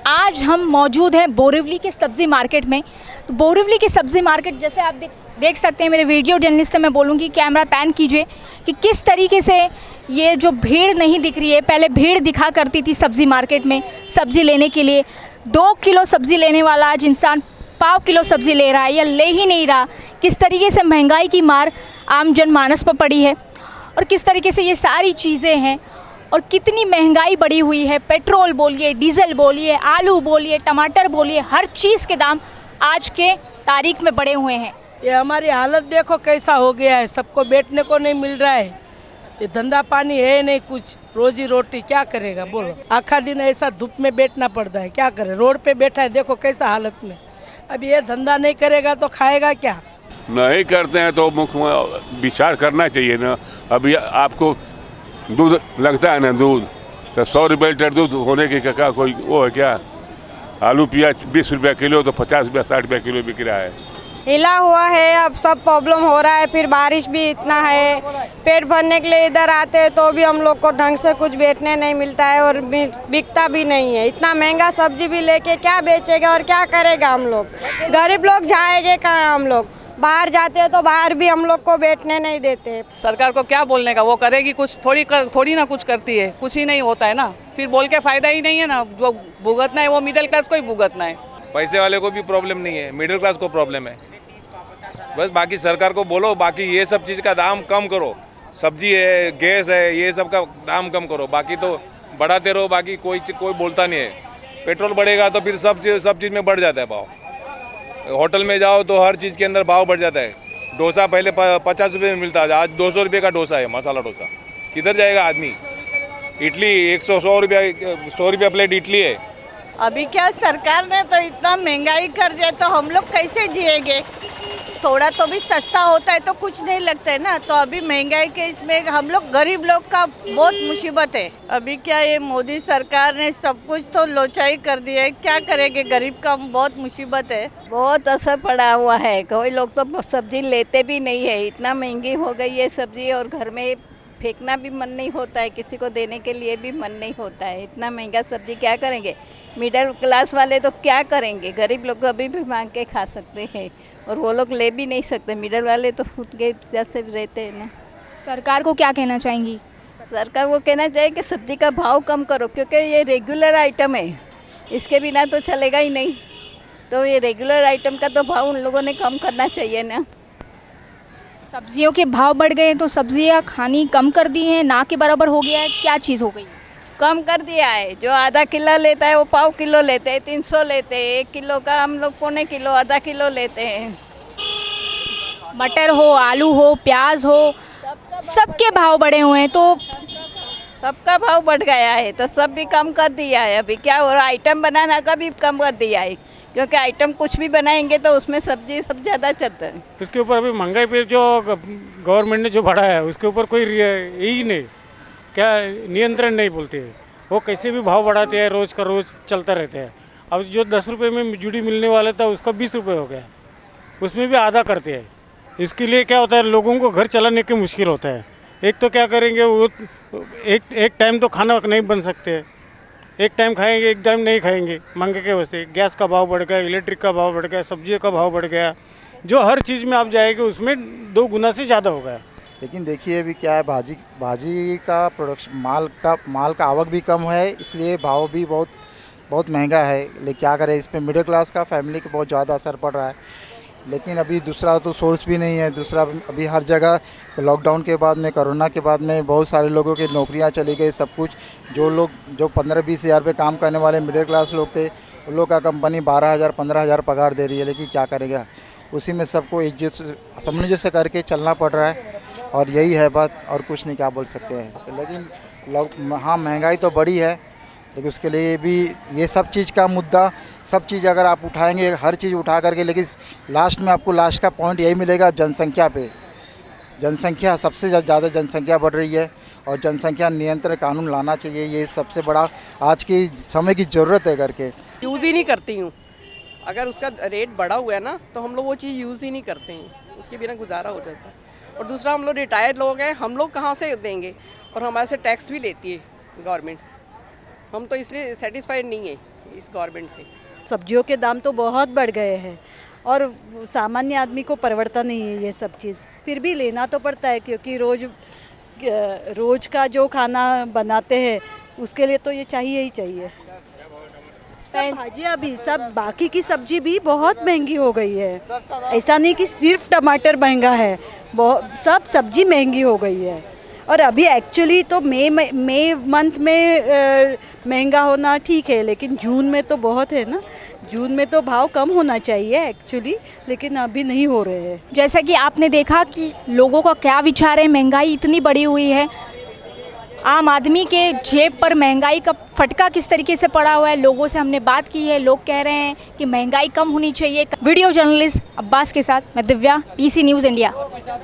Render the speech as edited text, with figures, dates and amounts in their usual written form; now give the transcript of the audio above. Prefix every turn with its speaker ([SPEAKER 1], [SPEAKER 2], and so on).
[SPEAKER 1] आज हम मौजूद हैं बोरिवली के सब्ज़ी मार्केट में। तो बोरिवली के सब्ज़ी मार्केट जैसे आप देख सकते हैं, मेरे वीडियो जर्नलिस्ट मैं बोलूँगी कैमरा पैन कीजिए कि किस तरीके से ये जो भीड़ नहीं दिख रही है, पहले भीड़ दिखा करती थी सब्ज़ी मार्केट में सब्ज़ी लेने के लिए। 2 किलो सब्ज़ी लेने वाला आज इंसान 1/2 किलो सब्ज़ी ले रहा है या ले ही नहीं रहा। किस तरीके से महंगाई की मार आम जनमानस पर पड़ी है और किस तरीके से ये सारी चीज़ें हैं और कितनी महंगाई बढ़ी हुई है। पेट्रोल बोलिए, डीजल बोलिए, आलू बोलिए, टमाटर बोलिए, हर चीज़ के दाम आज के तारीख में बढ़े हुए हैं।
[SPEAKER 2] ये हमारी हालत देखो कैसा हो गया है, सबको बैठने को नहीं मिल रहा है। ये धंधा पानी है नहीं, कुछ रोजी रोटी क्या करेगा बोलो। आखा दिन ऐसा धूप में बैठना पड़ता है, क्या करे। रोड पे बैठा है, देखो कैसा हालत में। अब ये धंधा नहीं करेगा तो खाएगा क्या।
[SPEAKER 3] नहीं करते हैं तो मुख्य विचार करना चाहिए ना। अभी आपको दूध लगता है ना, दूध तो 100 रुपये लीटर दूध होने के क्या कोई वो है क्या। आलू प्याज 20 रुपया किलो तो 50 रुपया 60 रुपया किलो बिक रहा है।
[SPEAKER 4] हिला हुआ है, अब सब प्रॉब्लम हो रहा है। फिर बारिश भी इतना है, पेट भरने के लिए इधर आते हैं तो भी हम लोग को ढंग से कुछ बैठने नहीं मिलता है और बिकता भी नहीं है। इतना महंगा सब्जी भी लेके क्या बेचेगा और क्या करेगा हम लोग। गरीब लोग जाएंगे कहाँ। हम लोग बाहर जाते हैं तो बाहर भी हम लोग को बैठने नहीं देते।
[SPEAKER 5] सरकार को क्या बोलने का, वो करेगी कुछ, थोड़ी ना कुछ करती है। कुछ ही नहीं होता है ना, फिर बोल के फायदा ही नहीं है ना। जो भुगतना है वो मिडिल क्लास को ही भुगतना है।
[SPEAKER 6] पैसे वाले को भी प्रॉब्लम नहीं है, मिडिल क्लास को प्रॉब्लम है। बस बाकी सरकार को बोलो, बाकी ये सब चीज़ का दाम कम करो। सब्जी है, गैस है, ये सब का दाम कम करो। बाकी तो बढ़ाते रहो, बाकी कोई बोलता नहीं है। पेट्रोल बढ़ेगा तो फिर सब चीज़ में बढ़ जाता है भाव। होटल में जाओ तो हर चीज़ के अंदर भाव बढ़ जाता है। डोसा पहले 50 रुपये में मिलता है, आज 200 रुपये का डोसा है, मसाला डोसा। किधर जाएगा आदमी। इडली 100 रुपया प्लेट इडली है।
[SPEAKER 7] अभी क्या सरकार ने तो इतना महंगाई कर दिया, तो हम लोग कैसे जिएंगे। थोड़ा तो भी सस्ता होता है तो कुछ नहीं लगता है ना। तो अभी महंगाई के इसमें हम लोग गरीब लोग का बहुत मुसीबत है। अभी क्या ये मोदी सरकार ने सब कुछ तो लोचाई कर दिया है, क्या करेंगे। गरीब का बहुत मुसीबत है।
[SPEAKER 8] बहुत असर पड़ा हुआ है। कोई लोग तो सब्जी लेते भी नहीं है, इतना महंगी हो गई है सब्जी। और घर में फेंकना भी मन नहीं होता है, किसी को देने के लिए भी मन नहीं होता है। इतना महंगा सब्जी क्या करेंगे। मिडिल क्लास वाले तो क्या करेंगे। गरीब लोग अभी भी मांग के खा सकते हैं और वो लोग ले भी नहीं सकते। मिडिल वाले तो खुद के जैसे रहते हैं ना।
[SPEAKER 1] सरकार को क्या कहना चाहेंगी।
[SPEAKER 8] सरकार को कहना चाहिए कि सब्जी का भाव कम करो, क्योंकि ये रेगुलर आइटम है, इसके बिना तो चलेगा ही नहीं। तो ये रेगुलर आइटम का तो भाव उन लोगों ने कम करना चाहिए ना।
[SPEAKER 1] सब्जियों के भाव बढ़ गए तो सब्जियां खानी कम कर दी हैं, ना के बराबर हो गया है, क्या चीज़ हो गई।
[SPEAKER 8] कम कर दिया है। जो आधा किलो लेता है वो 1/4 किलो लेते हैं, 300 लेते हैं। 1 किलो का हम लोग 1/4 किलो, आधा किलो लेते हैं।
[SPEAKER 1] मटर हो, आलू हो, प्याज हो, सबके भाव बढ़े हुए हैं। तो
[SPEAKER 8] सबका भाव बढ़ गया है तो सब भी कम कर दिया है। अभी क्या हो रहा है, आइटम बनाना का भी कम कर दिया है, क्योंकि आइटम कुछ भी बनाएंगे तो उसमें सब्जी सब ज़्यादा चलता है।
[SPEAKER 9] उसके ऊपर अभी महंगाई पे जो गवर्नमेंट ने जो बढ़ाया है उसके ऊपर कोई यही नहीं, क्या नियंत्रण नहीं बोलते हैं। वो कैसे भी भाव बढ़ाते हैं, रोज़ का रोज़ चलता रहता है। अब जो 10 रुपये में जुड़ी मिलने वाला था उसका 20 रुपये हो गया, उसमें भी आधा करते हैं। इसके लिए क्या होता है, लोगों को घर चलाने की मुश्किल होता है। एक तो क्या करेंगे, वो एक टाइम तो खाना नहीं बन सकते। एक टाइम खाएंगे, एक टाइम नहीं खाएंगे महंगे के वजह से। गैस का भाव बढ़ गया, इलेक्ट्रिक का भाव बढ़ गया, सब्जियों का भाव बढ़ गया। जो हर चीज़ में आप जाएंगे उसमें 2 गुना से ज़्यादा हो गया।
[SPEAKER 10] लेकिन देखिए अभी क्या है, भाजी का प्रोडक्शन माल का आवक भी कम है, इसलिए भाव भी बहुत महंगा है। लेकिन क्या करें, इस पर मिडिल क्लास का फैमिली को बहुत ज़्यादा असर पड़ रहा है। लेकिन अभी दूसरा तो सोर्स भी नहीं है। दूसरा अभी हर जगह लॉकडाउन के बाद में, कोरोना के बाद में बहुत सारे लोगों की नौकरियां चली गई, सब कुछ। जो 15-20 हज़ार पे काम करने वाले मिडिल क्लास लोग थे, उन लोग का कंपनी 12,000-15,000 पगार दे रही है। लेकिन क्या करेगा, उसी में सबको सामंजस्य करके चलना पड़ रहा है। और यही है बात, और कुछ नहीं क्या बोल सकते हैं। लेकिन हाँ, महंगाई तो बढ़ी है, लेकिन उसके लिए भी ये सब चीज़ का मुद्दा, सब चीज़ अगर आप उठाएंगे, हर चीज़ उठा करके, लेकिन लास्ट में आपको लास्ट का पॉइंट यही मिलेगा, जनसंख्या पे। जनसंख्या सबसे ज़्यादा जनसंख्या बढ़ रही है और जनसंख्या नियंत्रण कानून लाना चाहिए। ये सबसे बड़ा आज के समय की ज़रूरत है करके।
[SPEAKER 2] यूज़ ही नहीं करती हूँ। अगर उसका रेट बढ़ा हुआ है ना तो हम लोग वो चीज़ यूज़ ही नहीं करते हैं, उसके बिना गुजारा हो जाता है। और दूसरा, हम लोग रिटायर्ड लोग हैं, हम लोग कहाँ से देंगे। और हमारे से टैक्स भी लेती है गवर्नमेंट। हम तो इसलिए सेटिस्फाइड नहीं है।
[SPEAKER 11] इस गवर्नमेंट से।
[SPEAKER 12] सब्जियों के दाम तो बहुत बढ़ गए हैं और सामान्य आदमी को परवड़ता नहीं है ये सब चीज़, फिर भी लेना तो पड़ता है क्योंकि रोज़ का जो खाना बनाते हैं उसके लिए तो ये चाहिए ही चाहिए। सब भाजियाँ भी, सब बाकी की सब्जी भी बहुत महंगी हो गई है। ऐसा नहीं कि सिर्फ टमाटर महंगा है, बहुत सब सब्जी महंगी हो गई है। और अभी एक्चुअली तो मई मंथ में महंगा होना ठीक है, लेकिन जून में तो बहुत है ना, जून में तो भाव कम होना चाहिए एक्चुअली, लेकिन अभी नहीं हो रहे हैं।
[SPEAKER 1] जैसा कि आपने देखा कि लोगों का क्या विचार है, महंगाई इतनी बढ़ी हुई है, आम आदमी के जेब पर महंगाई का फटका किस तरीके से पड़ा हुआ है। लोगों से हमने बात की है, लोग कह रहे हैं कि महंगाई कम होनी चाहिए। वीडियो जर्नलिस्ट अब्बास के साथ मैं दिव्या, टीसी न्यूज़ इंडिया।